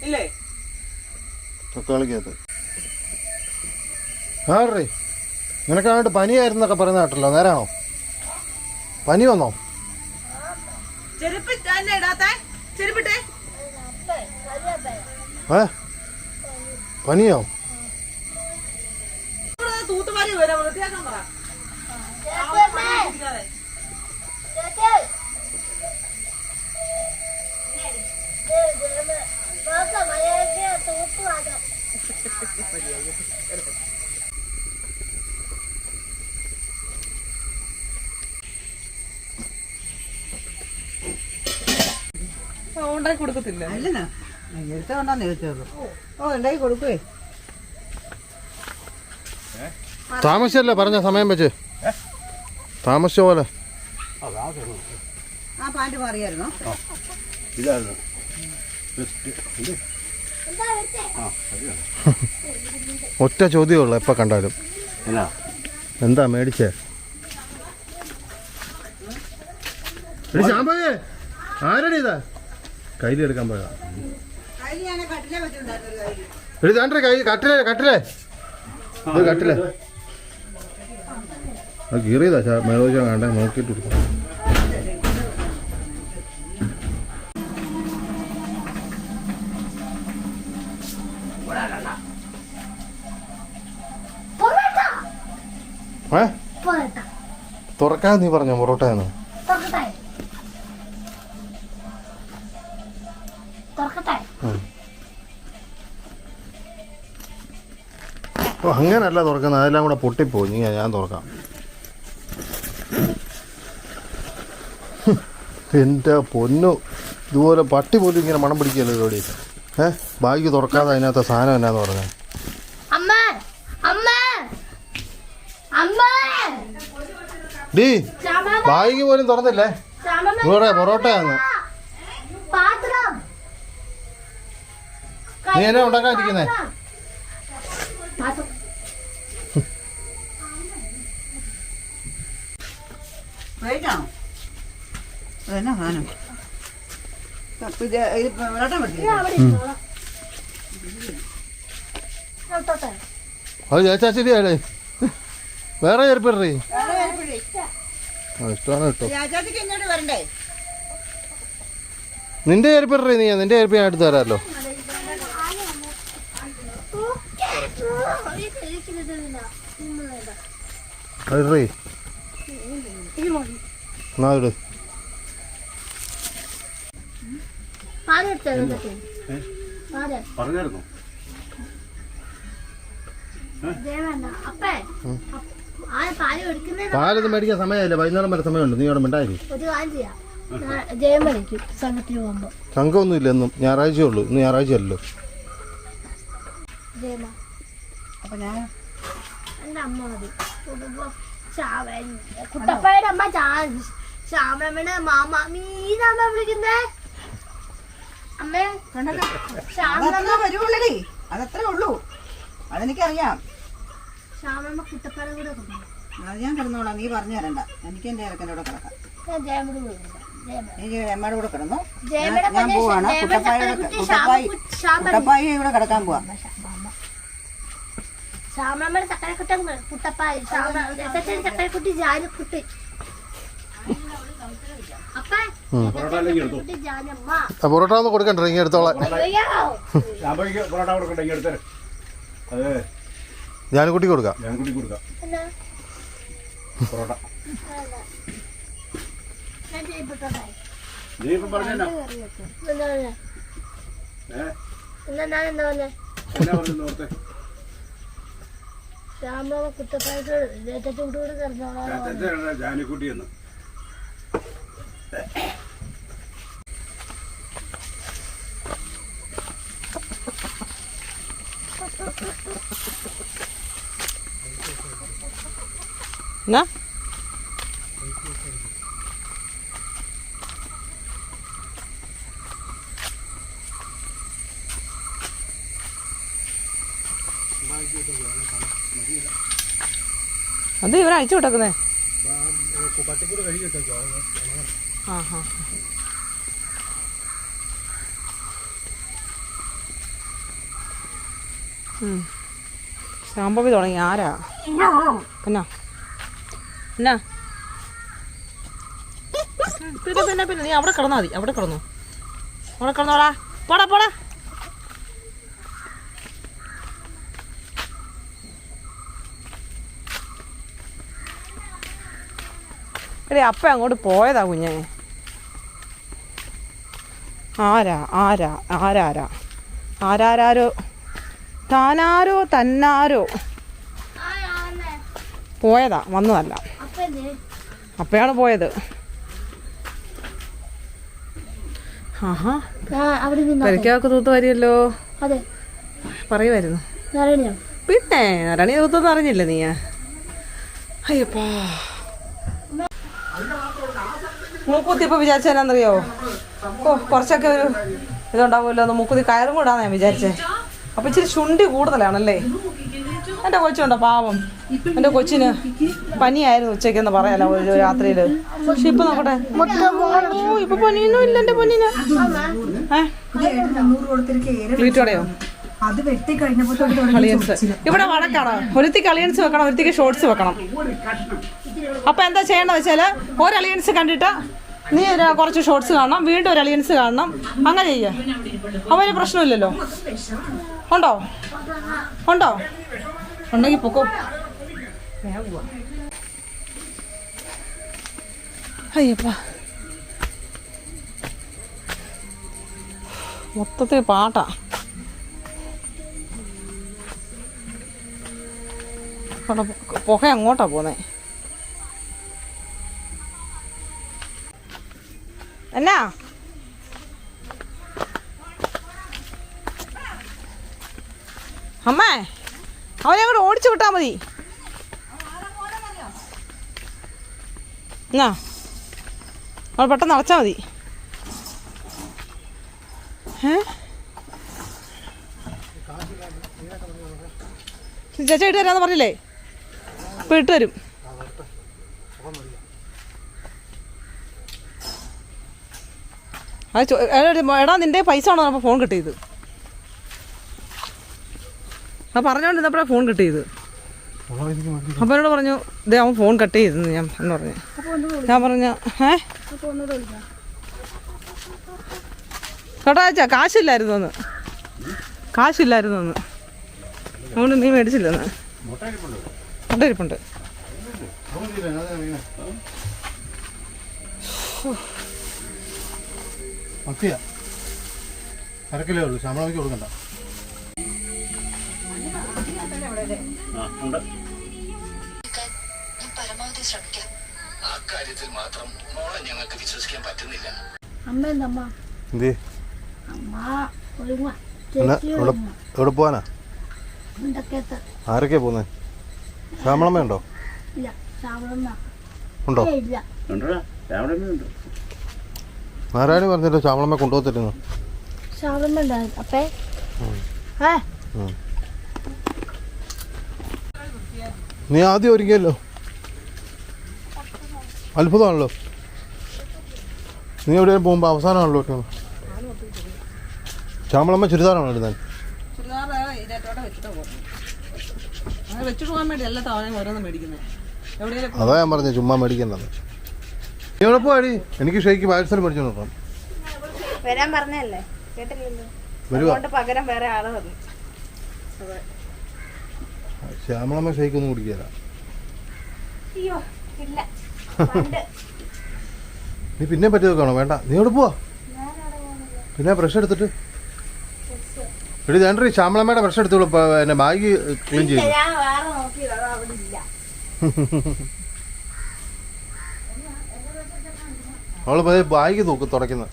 ഇല്ലേ തക്കാളിക്കകത്ത് ആറേ നിനക്കങ്ങോട്ട് പനിയായിരുന്നൊക്കെ പറയുന്ന കേട്ടല്ലോ, നേരാണോ? പനി വന്നോ? പനിയോ? തൂത്തുമാരി വരാം, വൃത്തിയാക്കാൻ പറ. ഉണ്ടാക്കി കൊടുക്കത്തില്ല. അല്ലെന്നാ എടുത്തോണ്ടാന്ന് ചോദിച്ചോളൂ. ഉണ്ടാക്കി കൊടുക്കുവേ. താമസിച്ചല്ലേ പറഞ്ഞ സമയം വെച്ച്? താമസിച്ച പോലെ. ആ പാൻറ് മാറിയായിരുന്നോ? ഇതായിരുന്നു ഒറ്റ ചോദ്യമുള്ളൂ എപ്പോൾ കണ്ടാലും. എന്താ മേടിച്ചേ? ശാമ്പേ ആരടി ഇതാ കയ്യിലെടുക്കാൻ പോയതാ. കട്ടിലേ കട്ടിലേ കട്ടിലേ അത് കീറിയതാ. മേലോച കണ്ടേ നോക്കിയിട്ട് എടുക്കാം. തുറക്കാൻ നീ പറഞ്ഞോ പൊറോട്ടയെന്ന്? അങ്ങനല്ല തുറക്കുന്നത്, അതെല്ലാം കൂടെ പൊട്ടിപ്പോയി. ഞാൻ തുറക്കാം. എൻ്റെ പൊന്നു, ഇതുപോലെ പട്ടി പോലും ഇങ്ങനെ മണം പിടിക്കല്ലോ ഇതോടെ. ബാഗ് തുറക്കാതെ അതിനകത്ത് സാധനം എന്നാന്ന് പറഞ്ഞത്? ഡീ ബാഗ് പോലും തുറന്നില്ലേ? ഇവിടെ പൊറോട്ടയാന്ന്. നീ എന്നെ ഉണ്ടാക്കാതിരിക്കുന്നേ? അതെന്നാ സാധനം? അത് ചേച്ചാ ശരിയല്ലേ? വേറെ ചെരുപ്പിടേ ഇഷ്ടമാണ് കേട്ടോ. നിന്റെ ചെരുപ്പിടേ നീ, നിന്റെ ചെരുപ്പ് ഞാൻ എടുത്ത് തരാമല്ലോ. അതിടേ എന്നാ ഇട്. പറഞ്ഞായിരുന്നോ? പാലൊന്നും മേടിക്കാൻ സമയമില്ല, വൈകുന്നേരം വരെ സമയമുണ്ട്. നീ അവിടെ മിണ്ടായി. സംഘമൊന്നും ഇല്ല, എന്നും ഞായറാഴ്ച ഉള്ളൂ. ഇന്ന് ഞായറാഴ്ച അല്ലല്ലോ. കുട്ടപ്പയുടെ അമ്മ ശ്യാമമ്മയുടെ മാമ മീനമ്മ വിളിക്കുന്നേ. അമ്മേ വരുള്ളേ, അതത്രേ ഉള്ളൂ. അതെനിക്കറിയാം. ശ്യാമമ്മ കുട്ടപ്പയുടെ കൂടെ അത് ഞാൻ കിടന്നോളാം, നീ പറഞ്ഞു തരണ്ട. എനിക്ക് എന്റെ ഇറക്കൻ്റെ കൂടെ കിടക്കാം. നീ അമ്മയുടെ കൂടെ കിടന്നു. ഞാൻ പോവാണ്. കുട്ടപ്പായി ഇവിടെ കിടക്കാൻ പോവാ. ശ്യാമമ്മയുടെ ചക്കരക്കുട്ടൻ കുട്ടപ്പായി, ചക്കരക്കുട്ടി ജാനക്കുട്ടി. പൊറോട്ട ഒന്നും കൊടുക്കണ്ട, ഇങ്ങനെ എടുത്തോളാം. ജാനക്കുട്ടി കൊടുക്കാം. പൊറോട്ട ശ്യാമമ്മ കുട്ടപ്പായിട്ട് ചൂടോട് കിടന്നോളാം. ജാനിക്കുട്ടി എന്ന് എന്നാ അത് ഇവരെ അഴിച്ചു വിട്ടേക്കുന്നേ. ആ ഹാ ശാമ്പവി തുടങ്ങി. ആരാ പിന്നെ എന്നാ പിന്നെ പിന്നെ പിന്നെ നീ അവിടെ കിടന്നാ മതി. അവിടെ കിടന്നു. അവിടെ കിടന്നോടാ. പോടാ പോടാ. എടേ അപ്പ അങ്ങോട്ട് പോയതാ കുഞ്ഞെ. ആരാ ആരാ ആരാരാ ആരാരോ താനാരോ തന്നാരോ പോയതാ, വന്നതല്ല. അപ്പയാണ് പോയത്. ആഹാ പെരക്കാക്ക് തൂത്ത് വരിയല്ലോ. അതെ പറയുമായിരുന്നു. പിന്നെ നാരായണി തൂത്തൊന്നും അറിഞ്ഞില്ല നീ? അയ്യപ്പാ മൂക്കുത്തി ഇപ്പൊ വിചാരിച്ചെന്നറിയോ? കുറച്ചൊക്കെ ഒരു ഇതുണ്ടാവുമല്ലോ എന്ന് മൂക്കുത്തി കയറും കൂടാന്ന് ഞാൻ വിചാരിച്ചേ. അപ്പൊ ഇച്ചിരി ശുണ്ടി കൂടുതലാണല്ലേ. എൻ്റെ കൊച്ചുണ്ടോ പാവം. എൻ്റെ കൊച്ചിന് പനിയായിരുന്നു ഉച്ചയ്ക്കെന്ന് പറയാലോ ഒരു രാത്രിയില്. പക്ഷെ ഇപ്പൊ നോക്കട്ടെ, ഓ ഇപ്പൊ പനിയൊന്നും ഇല്ല എൻ്റെ പൊന്നിന്. വീട്ടോടെയോ അളിയൻസ്? ഇവിടെ വഴക്കാണ്. ഒരുത്തിക്ക് അളിയൻസ് വെക്കണം, ഒരുത്തിക്ക് ഷോർട്സ് വെക്കണം. അപ്പൊ എന്താ ചെയ്യേണ്ടത് വെച്ചാല് ഒരു അളിയൻസ് കണ്ടിട്ട് നീ കുറച്ച് ഷോർട്സ് കാണണം, വീണ്ടും ഒരു അളിയൻസ് കാണണം. അങ്ങനെ ചെയ്യ. അവന് പ്രശ്നമില്ലല്ലോ. ഉണ്ടോ ഉണ്ടോ? ഉണ്ടെങ്കിൽ പൊക്കോ. അയ്യപ്പ മൊത്തത്തിൽ പാട്ടാ. പുക അങ്ങോട്ടാ പോന്നേ. എന്നാ അമ്മേ അവനെ അങ്ങോട്ട് ഓടിച്ചു വിട്ടാ മതി. എന്നാ അവൾ പെട്ടെന്ന് അടച്ചാ മതി. ചേച്ചാ ഇട്ട് തരാന്ന് പറഞ്ഞില്ലേ? ഇപ്പൊ ഇട്ട് തരും. എടാ നിന്റെ പൈസ ആണോ അപ്പോൾ ഫോൺ കിട്ടിയത്? ആ പറഞ്ഞോണ്ടിരുന്നപ്പോഴാണ് ഫോൺ കിട്ടിയത്. അപ്പം എന്നോട് പറഞ്ഞു ഇതേ അവൻ ഫോൺ കട്ട് ചെയ്തെന്ന് ഞാൻ എന്ന് പറഞ്ഞു. ഞാൻ പറഞ്ഞ കേട്ടോ അച്ഛാ കാശില്ലായിരുന്നു എന്ന്. അതുകൊണ്ട് നീ മേടിച്ചില്ലെന്ന്. മുട്ട ഇരിപ്പുണ്ട്. അരക്കിലേ ഉള്ളൂ, ശമ്പളയ്ക്ക് കൊടുക്കണ്ട. എവിടെ പോവാനാ? ആരൊക്കെയാ പോന്നെ? ശ്യാമളമ്മ ഉണ്ടോ? ഉണ്ടോ? നാരായണി പറഞ്ഞല്ലോ ശ്യാമളമ്മ കൊണ്ടുപോകത്തിരുന്നു. നീ ആദ്യം ഒരുങ്ങിയല്ലോ, അത്ഭുതമാണല്ലോ. നീ എവിടെയും പോകുമ്പോൾ അവസാനമാണല്ലോ ഒറ്റ. ശ്യാമളമ്മ ചുരിദാറാണോ ഇടുന്നത്? അതാ ഞാൻ പറഞ്ഞ ചുമ്മാ മേടിക്കണ്ടത്. നീ എവിടെ പോവാടി? എനിക്ക് ഷേക്ക് പാഴ്സൽ മേടിച്ചു നോക്കാം. വരാൻ പറഞ്ഞല്ലേ കേട്ടില്ലല്ലോ. പകരം വേറെ ആള് വന്നു. ശ്യാമളമ്മ ഷേക്ക് ഒന്നും കുടിക്കാല. നീ പിന്നെ പറ്റി നോക്കണോ? വേണ്ട, നീ എവിടെ പോവാ? പിന്നെ ബ്രഷ് എടുത്തിട്ട് എടി ഞാനൊരു ശ്യാമളമ്മയുടെ ബ്രഷ് എടുത്തോളൂ. എന്നെ ബാഗ് ക്ലീൻ ചെയ്തു. അവള് ബാഗ് തൂക്ക് തുടയ്ക്കുന്ന.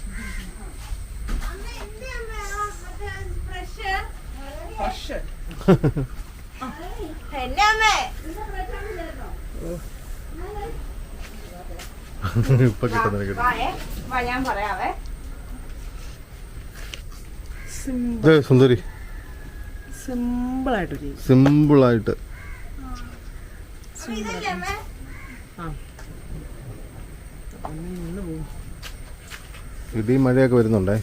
ഇപ്പൊ കിട്ടുന്ന സുന്ദരി സിമ്പിളായിട്ട് ഇടിയും മഴയൊക്കെ വരുന്നുണ്ടേ.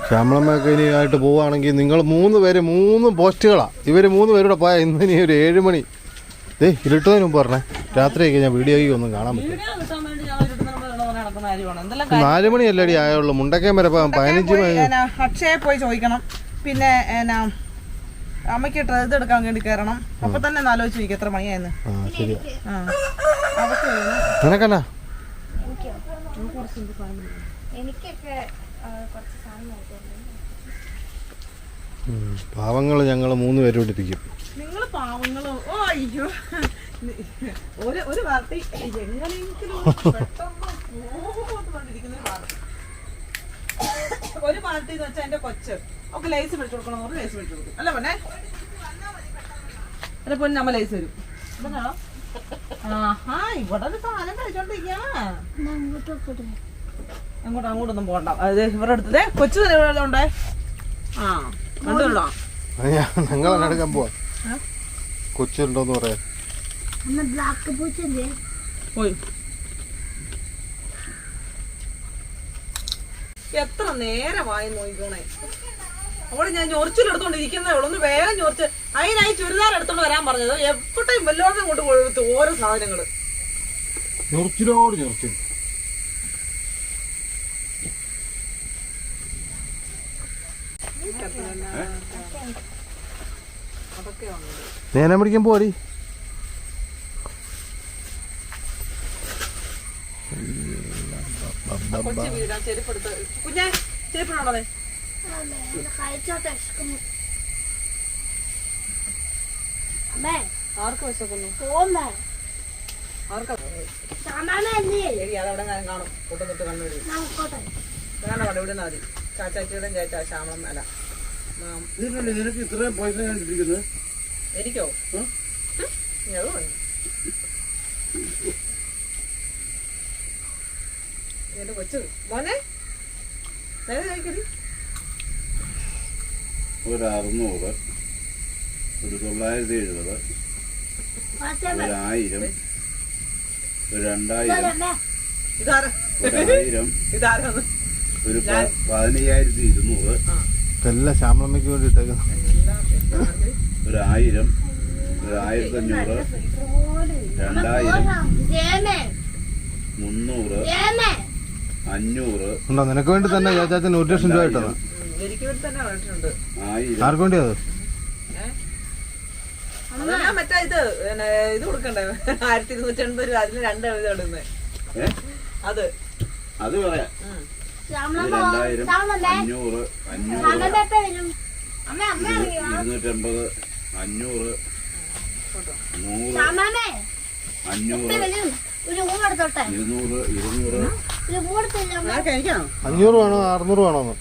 ശ്യാമളമ്മയൊക്കെ ഇനി ആയിട്ട് പോവുകയാണെങ്കിൽ നിങ്ങൾ 3 പേര് 3 പോസ്റ്റുകളാണ്. ഇവർ 3 പേരൂടെ പോയാൽ ഇന്നിനി ഒരു 7 മണി ഇരുട്ടതിന് മുമ്പ് പറഞ്ഞേ. രാത്രിയൊക്കെ ഞാൻ വീഡിയോയ്ക്ക് ഒന്നും കാണാൻ പറ്റും. 4 മണിയല്ലടി ആയുള്ളൂ. മുണ്ടക്കയം വരെ 15 മണി. അക്ഷയെ പോയി ചോദിക്കണം. പിന്നെ എന്നാ അമ്മയ്ക്ക് ഇതെടുക്കാൻ വേണ്ടി കയറണം. അപ്പൊ തന്നെ ആലോചിച്ച് നോക്കി എത്ര മണിയായിരുന്നു. ശരിയാ. അവർക്ക് നിനക്കെന്നാ എനിക്കൊക്കെ കുറച്ച് സാധനം പാവങ്ങൾ ഞങ്ങൾ 3 പേരോട് ഇരിക്കും. നിങ്ങൾ പാവങ്ങളോ? ഓ അയ്യോ, ഒരു പാർട്ടി എങ്ങനെയെങ്കിലും ഒരു പാർട്ടി എന്ന് വെച്ചാൽ എന്റെ കൊച്ച് ഒക്കെ ലൈസ് മേടിച്ചു കൊടുക്കണം. ലൈസ് മേടിച്ചു കൊടുക്കും അല്ല പൊന്നെ? അല്ല പൊന്നെ അമ്മ ലൈസ് തരും. ആഹാ, ഇവിടെ ഒരു സാധനം കഴിച്ചോണ്ടിരിക്കാ. അങ്ങോട്ടൊന്നും പോകണ്ട. അതെ ഇവരുടെ അടുത്ത് കൊച്ചു ഉണ്ടേ. ആ കണ്ടുകൊള്ളാം. ഞങ്ങൾ എടുക്കാൻ പോവാ. കൊച്ചുണ്ടോന്ന് പറയാ. പോയി എത്ര നേരമായി നോക്കണേ. അവിടെ ഞാൻ ഞൊറിച്ചിലെടുത്തോണ്ടിരിക്കുന്നേ ഉള്ളൂ. ഒന്ന് വേഗം ഞൊറിച്ച് അതിനായി ചുരിദാർ എടുത്തോണ്ട് വരാൻ പറഞ്ഞത്. എപ്പോഴും വല്ലോടത്തും കൊണ്ട് കൊടുത്തു ഓരോ സാധനങ്ങള്. ഞൊറിച്ചിലോട് ഞൊറിച്ചിൽ നേരം പിടിക്കാൻ പോടി. ചെരുപ്പെടുത്ത് കുഞ്ഞെ ചെരുപ്പിടാണേ. ആർക്ക് വിശക്കുന്നു? ആർക്കാ? അതവിടെ ഞാൻ കാണും. കൂട്ടത്തിട്ട് കണ്ണുപിടി കാണാൻ ഇവിടെ മതി. ചാച്ചാച്ചിയുടെ ചേച്ചാ ശ്യാമളം അല്ല നിനക്ക് ഇത്രയും പൈസ കണ്ടിരിക്കുന്നത് എനിക്കോ? എന്റെ കൊച്ചു മോനെ നേരെ കഴിക്കടി. ഒരു 600, ഒരു 970, ഒരു 1000, ഒരു 2000, ഇതാരാ? 1000, ഇതാരാണ്? ഒരു 15,200, ഇതെല്ലാം ശ്യാമളമ്മയ്ക്ക് വേണ്ടി ഇട്ടേക്കുന്നു. ഒരു 1000, ഒരു 1500, 2000, 300, 500. ഉണ്ടോ നിനക്ക് വേണ്ടി തന്നെ ചേച്ചാച്ചന് 1 ലക്ഷം രൂപ കിട്ടുന്നത്. എനിക്ക് വേണ്ടി തന്നെ വേണ്ടിട്ടുണ്ട്. 1000. ആർക്ക് വേണ്ടി അത്? ഞാൻ മറ്റേ ഇത് കൊടുക്കണ്ടേ 1280 രൂപ. അതിന് 2 ഇത് ഇടുന്നേ. അത് പറയാം. 2000, 500, 250, 500, 100, 500, 200, കഴിക്കണോ? 500 വേണോ 600 വേണോന്ന്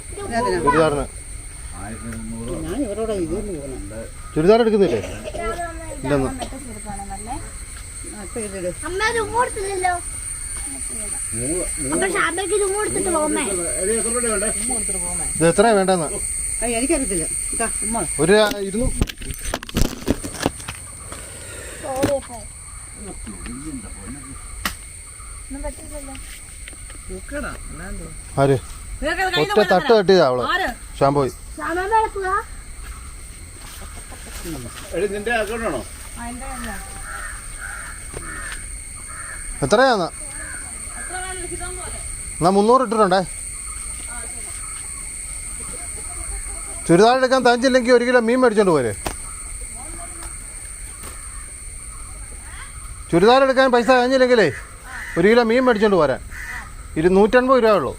ചുരിദാറിന്? ഞാൻ ഇവരോട് ഇതൊന്നും പോകണം. ചുരിദാർ എടുക്കുന്നില്ലേ? ഇല്ലെന്ന്. ഇത് എത്രയാ വേണ്ടെന്ന് എനിക്കറിയത്തില്ല. ഒരു 200. ആര് ഒറ്റ തട്ട് തട്ടിയതാ അവള്. ഷാമ്പോയി നിന്റെ അക്കൗണ്ടാണോ? എത്രയാന്ന്? എന്നാ 300 ഇട്ടിട്ടുണ്ടേ. ചുരിദാർ എടുക്കാൻ തഞ്ചില്ലെങ്കിൽ 1 കിലോ മീൻ മേടിച്ചോണ്ട് പോരെ. ചുരിദാർ എടുക്കാൻ പൈസ തഞ്ഞില്ലെങ്കിലേ 1 കിലോ മീൻ മേടിച്ചോണ്ട് പോരാൻ. 150 രൂപ ഉള്ളൂ.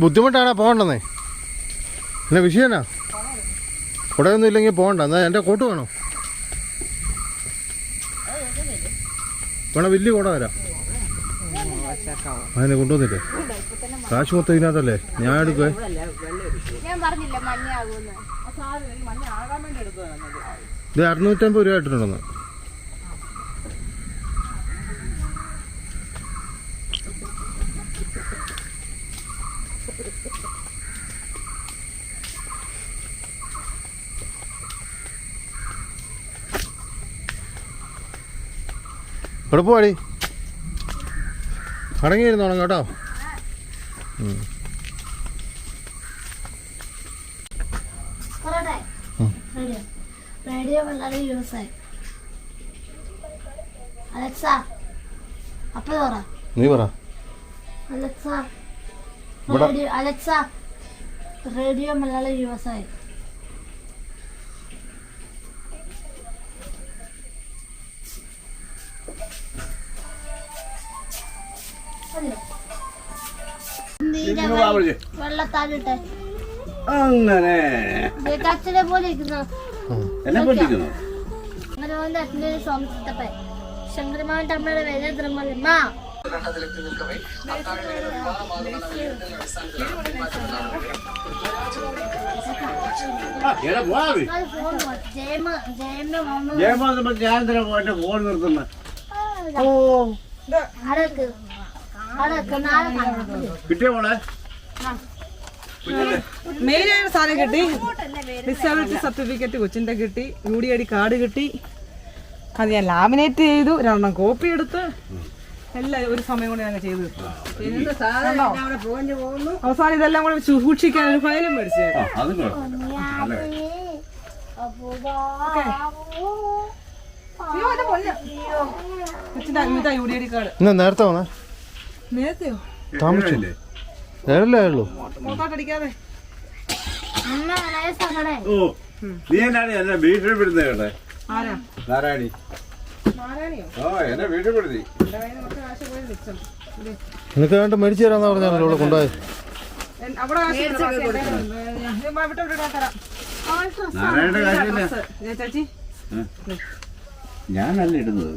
ബുദ്ധിമുട്ടാണോ പോകണ്ടെന്നേ? എന്നാ വിഷയനാ? കുടയൊന്നും ഇല്ലെങ്കിൽ പോകണ്ട. എന്നാൽ എൻ്റെ കോട്ട് വേണോ? വേണം. വലിയ കുട തരാം. അതിനെ കൊണ്ടുവന്നില്ലേ? കാശ് മൊത്തം ഇതിനകത്തല്ലേ? ഞാൻ എടുക്കുവേ. ഇത് 650 രൂപ ഇട്ടിട്ടുണ്ടെന്ന്. ഇവിടെ പോവാടി. അടങ്ങിയിരുന്നോണം കേട്ടോ. റേഡിയോ വളരെ യൂസ് ആയി. അലക്സ അപ്പ പറ. നീ പറ. Alexa Alexa radio Malayalam use ആയി. വെള്ളത്താലിട്ടെ അങ്ങനെ അച്ഛനെ പോലെ ഇരിക്കുന്നു. എന്നെ പറ്റിക്കുന്നു. ശങ്കരമാവന്റെ അച്ഛൻ്റെ സ്വാമിത്തപ്പൻ ശങ്കരമാവന്റെ അമ്മയുടെ വേദദ്രമല്ലമ്മ. ഫോൺ നിർത്തുന്ന കിട്ടിയ മോളെ മെയിനായ സാധനം കിട്ടി. ഡിസബിലിറ്റി സർട്ടിഫിക്കറ്റ് കൊച്ചിൻ്റെ കിട്ടി. UDID കാർഡ് കിട്ടി. അത് ഞാൻ ലാമിനേറ്റ് ചെയ്തു. 2 കോപ്പി എടുത്ത് എല്ലാം ഒരു സമയം കൊണ്ട് ഞാൻ ചെയ്തു. അവസാനം ഇതെല്ലാം കൂടെ സൂക്ഷിക്കാൻ ഒരു ഫയലും മേടിച്ചു. UDID കാർഡ് നേരത്തെ വന്നേ. നേരത്തെയോ? താമസിച്ചില്ലേ? നേരല്ലേ ഉള്ളൂ. അടിക്കാതെ ഓ നീ എന്നാണ് എന്നെ വീട്ടിൽ വിടുന്നത് കേട്ടെ. ആരാ? നാരായണി. നാരായണിയോ? ഓ എന്നെ വീട്ടിൽ വിടുതി. നിനക്ക് വേണ്ട മേടിച്ചു തരാന്ന് പറഞ്ഞാണല്ലോ ഇവിടെ കൊണ്ടുപോയി. അവിടെ നാരായണന്റെ കാര്യമില്ല. ചേച്ചി ഞാനല്ല ഇടുന്നത്.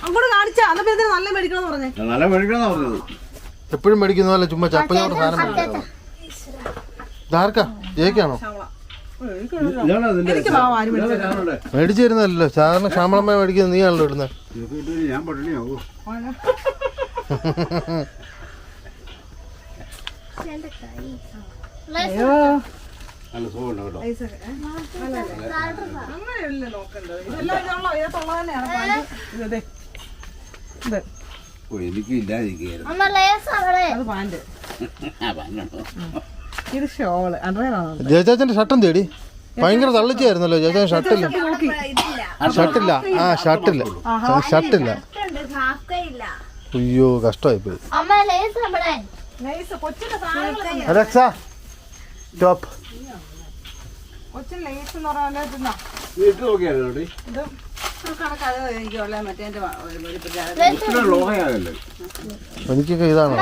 അങ്ങോട്ട് കാണിച്ചാ അന്ന് നല്ല മേടിക്കണമെന്ന് പറഞ്ഞേ. നല്ല മേടിക്കണമെന്നാ പറഞ്ഞത്. എപ്പോഴും മേടിക്കുന്നതല്ല, ചുമ്മാ ചപ്പഞ്ഞോട്ട് സാധനം മേടിക്കാം. ഇതാർക്കാ? ജയിക്കാണോ? മേടിച്ചു തരുന്നല്ലോ. സാധാരണ ശ്യാമളമ്മ മേടിക്കുന്നത് നീയാണല്ലോ ഇടുന്നത്. ഞാൻ പട്ടിണിയാവൂ. നല്ല സുഖമുണ്ട് കേട്ടോ. അങ്ങനെയല്ല നോക്കേണ്ടത്. ഇതെല്ലാം ഇതിനകത്തുള്ളത് തന്നെയാണ്. ഇത് ഓ എനിക്ക് ഇല്ലാതിരിക്കുകയായിരുന്നു. അത് പാന്റ്. ഇത് ഷോള്. ജയചാച്ചന്റെ ഷർട്ടും തേടി. ഭയങ്കര തള്ളിച്ചായിരുന്നല്ലോ ജയചാച്ചൻ. ഷർട്ടില്ല. ഷർട്ടില്ല. ആ ഷർട്ടില്ല. ഷർട്ടില്ല. അയ്യോ കഷ്ടമായി പോയി. Alexa stop. കൊച്ചിൻ ലേസ് എന്ന് പറഞ്ഞാൽ നീ ഇട്ട് നോക്കിയായിരുന്നു ഇത് ലോഹയാകല്ലേ. എനിക്കൊക്കെ ഇതാണോ?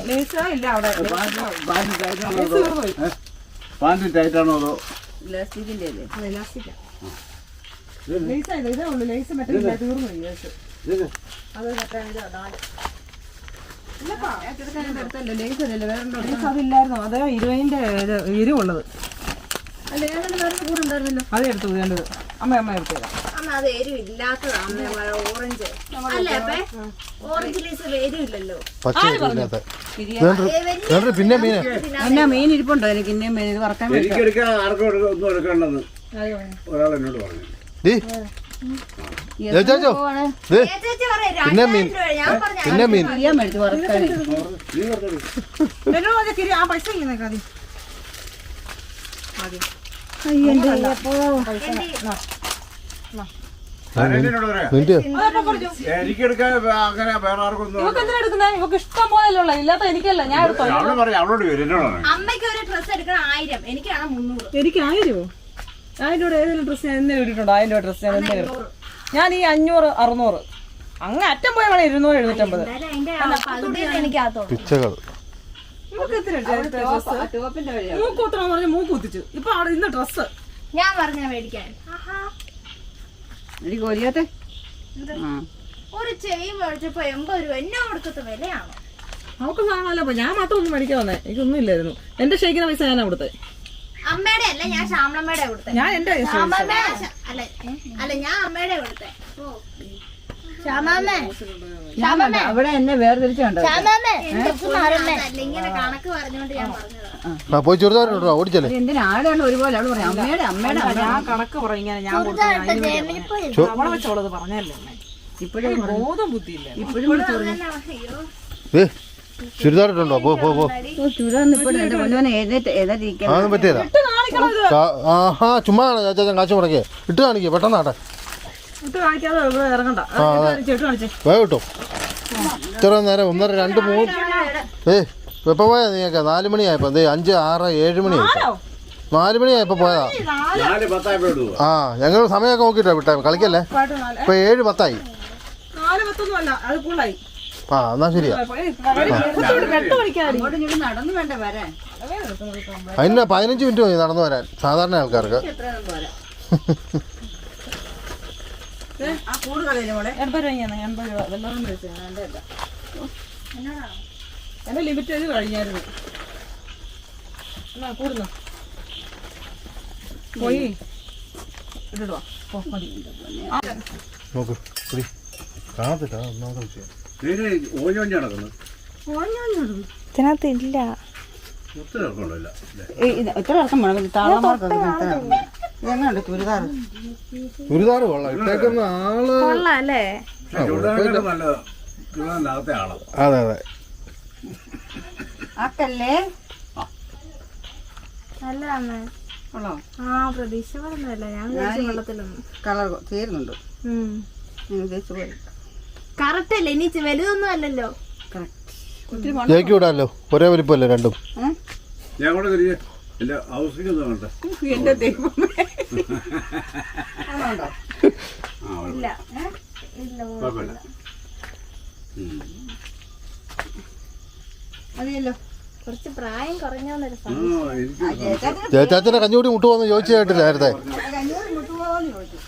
ലേസ് ഇല്ല അവിടെ. പാൻറ് ടൈറ്റാണോ അതോ ഇലാസ്റ്റിക്കിന്റെ അല്ലേ? ഇലാസ്റ്റിക്കാ. ലേസ് ആയില്ല. ഇതേ ഉള്ളു ലേസ്. മറ്റേ തീർന്നു ലേസ്. അത് അതില്ലായിരുന്നോ? അത് 20ന്റെ എരിവുള്ളത്. അത് എടുത്തു വേണ്ടത്. അമ്മ എടുത്തു തരാം. അത് എരിവില്ലാത്തതാണ് ഓറഞ്ച് അല്ലേ? ഓറഞ്ച് ലേസ് എരിവില്ലല്ലോ. പിന്നെ മീൻ എന്നാ മീൻ ഇരിപ്പുണ്ടോ? എനിക്ക് ഇന്നേ മീൻ ഇത് വറക്കാൻ എനിക്ക് എടുക്കാൻ ആർക്കും ഒന്നും എടുക്കണ്ടെന്ന് ഒരാൾ എന്നോട് പറഞ്ഞു. പിന്നെ മീൻ പിന്നെ മീൻ മേടിച്ചു വറക്കാൻ. ആ പൈസ ഇങ്ങനെ എനിക്കെടുക്കാൻ അങ്ങനെ വേറെ ആർക്കും ഇവക്ക് ഇഷ്ടം പോലെയുള്ള ഇല്ലാത്ത എനിക്കല്ല. ഞാൻ എടുത്തോ. അവളോട് വരും എന്നോടാണ്. അമ്മയ്ക്ക് ഒരു ഡ്രസ് എടുക്കണം 1000, എനിക്കാണ് 300. എനിക്ക് 1000 രൂപ ഏതെങ്കിലും ഡ്രസ്സ് ഞാൻ എന്നെ ഇട്ടിട്ടുണ്ടോ? 1000 രൂപ ഡ്രസ്സ് ഞാൻ എന്നെ എടുത്തു. ഞാൻ ഈ 500 600 അങ്ങ് അറ്റം പോയ 200 750. പിച്ചകൾ മൂക്കൂത്തണം പറഞ്ഞ മൂക്ക് കുത്തിച്ചു. ഇപ്പൊ അവിടെ ഇന്ന് ഡ്രസ്സ് ഞാൻ പറഞ്ഞ മേടിക്കാൻ എനിക്ക് കൊരിയാത്തെ ഒരു ചെയിൻ മേടിച്ചപ്പോ 80 രൂപ. എന്നെ കൊടുക്കത്തെ വിലയാണോ? അവർക്ക് സാധനമല്ല. അപ്പൊ ഞാൻ മാത്രം ഒന്നും മേടിക്കാൻ വന്നേ. എനിക്കൊന്നും ഇല്ലായിരുന്നു. എന്റെ ഷെയ്ക്കുന്ന പൈസ ഞാനാ കൊടുത്തത്. അമ്മയുടെ അല്ല, ഞാൻ ശ്യാമളമ്മയുടെ കൊടുത്തേ. ഞാൻ എന്റെ അല്ല ഞാൻ അമ്മയുടെ കൊടുത്തേ. അവിടെ എന്നെ വേർതിരിച്ചുണ്ടോ? ഇങ്ങനെ കണക്ക് പറഞ്ഞോണ്ട് ഞാൻ പറഞ്ഞതാ. പോയി ചെറുതായിട്ട് ഓടിച്ചല്ലേ. എന്തിനാ ആടാണ് ഒരുപോലെ അവള് പറയാം അമ്മയുടെ ഞാൻ കണക്ക് പറയും. ഇങ്ങനെ ഞാൻ അവളെ വെച്ചോളത് പറഞ്ഞല്ലേ. ഇപ്പോഴും ബോധം ബുദ്ധിയില്ല. ഏ ചുരിദാർ ഇട്ടുണ്ടോ? പോ പോ പോ. എന്റെ പൊന്നുവനെ എഴുന്നേറ്റിരിക്കണം. അതൊന്നും പറ്റിയല്ല. ഇട്ട് കാണിക്കണം ഇത്. ആഹാ ചുമ്മാ ചാച്ചാ കാശ് മുടക്കിയേ. ഇട്ട് കാണിക്കേ പെട്ടെന്നാട്ടെ. ഇട്ട് കാണിക്കാതെ ഇവിടെ ഇറങ്ങണ്ട. ആ അതെ ഇട്ട് കാണിച്ചേ. വേഗം കിട്ടും. ഇത്ര നേരം 1 2 3 എപ്പോൾ പോയാ നീയൊക്കെ? 4 മണിയായപ്പോ 5 6 7 മണിയായി. 4 മണിയായപ്പോ പോയതാ. 4:10 ആ ഞങ്ങൾ സമയമൊക്കെ നോക്കിട്ടാ വിട്ടേ. കളിക്കല്ലേ. ഇപ്പൊ 7 10 4:10 അല്ല, അത് കൂടുതലായി. ആ എന്നാ ശരിയാ. അങ്ങോട്ടും ഇങ്ങോട്ടും നടന്നു വേണ്ട വരാൻ. അതിന് 15 മിനിറ്റ് മതി നടന്നു വരാൻ സാധാരണ ആൾക്കാർക്ക്. എത്രയൊന്നും പോരാ. ആ കൂട് കളയില്ലേ മോളെ? 80 രൂപയാണ്. 80 രൂപ. വെള്ളം വെച്ചാൽ എന്റെ ലിമിറ്റ് ചെയ്ത് കഴിഞ്ഞായിരുന്നു. എന്നാ കൂടുന്നു പോയി ഇടുവാ. നോക്ക് പിടി കാണത്തില്ല. ഒന്നാമത്തെ വിഷയം ഓഞ്ഞോഞ്ഞ് നടക്കുന്നു. ഇതിനകത്ത് ഇല്ല. ഒത്തിരി ഇറക്കമുണ്ടല്ല. എത്ര ഇറക്കം വേണം? താളമാർക്കൊക്കെ ഇതെങ്ങനെയുണ്ട് ചുരിദാർ? ചുരിദാർ കൊള്ളാം. ഇട്ടേക്കുന്ന ആള് അല്ലേ? ചുടാനൊക്കെ നല്ലത്. ചുടാനകത്തെ ആളാ. അതെ അതെ ആക്കല്ലേ നല്ലതാണ്. കൊള്ളാം. ആ പ്രതീക്ഷ പറഞ്ഞല്ല. ഞാൻ വെള്ളത്തിലൊന്നും കളർ ചേരുന്നുണ്ട്. ഞാൻ ഉദ്ദേശിച്ചു പോയി. കറക്റ്റ് അല്ലേ? ഇനി വലുതൊന്നും അല്ലല്ലോ. ഒത്തിരി ജയിക്ക് വിടാമല്ലോ. ഒരേ വലിപ്പമല്ലേ രണ്ടും. ഞാൻ കൂടെ തിരികെ എന്റെ ഹൗസിംഗ് വേണ്ട. എന്റെ ദൈവമേ. ഇല്ല ഇല്ല. കുഴപ്പമില്ല. മതിയല്ലോ. കുറച്ച് പ്രായം കുറഞ്ഞോന്നൊരു എനിക്ക് ജയച്ചാച്ചനെ കഞ്ഞൂടി മുട്ടുപോന്ന് ചോദിച്ചു കേട്ടില്ല നേരത്തെ. കഞ്ഞൂരി മുട്ടുപോന്ന് ചോദിച്ചു.